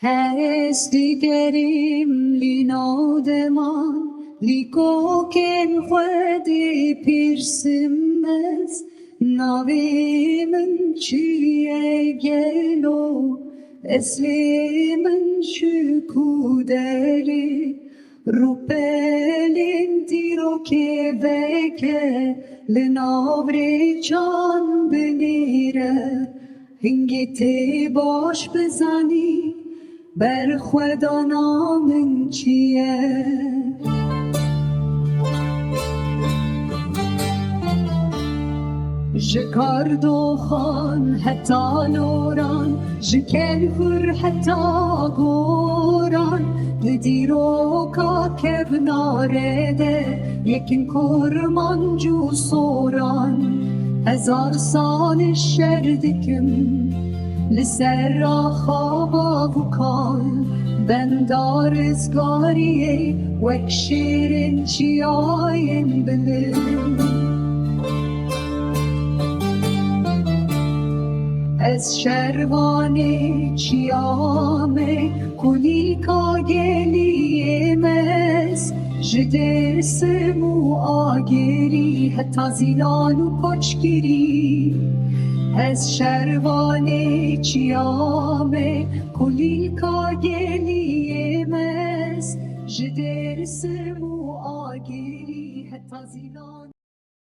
هست دیگریم لی نادمان لی کوکن خودی پیرسمز ناوی من چیه گلو اسلی من شکودری رو پلین دیرو که بکه لناوری جان بمیره هنگی تی باش بزنی بر خدا نامن چیه جکاردو خان حتی نوران جکل خور حتی گوران دیرو کا کب نارده یکن کرمان جو سوران هزار سال شردکم لسر را خواب و کال بندار ازگاریه وک شیرین چیاین بلیم از شروانه چیامه کلی کاگلی مز جده سمو آگری حتی زیلان و پچگیری از شروانه چیامه کلی کاگلی مز جده سمو آگری حتی زیلان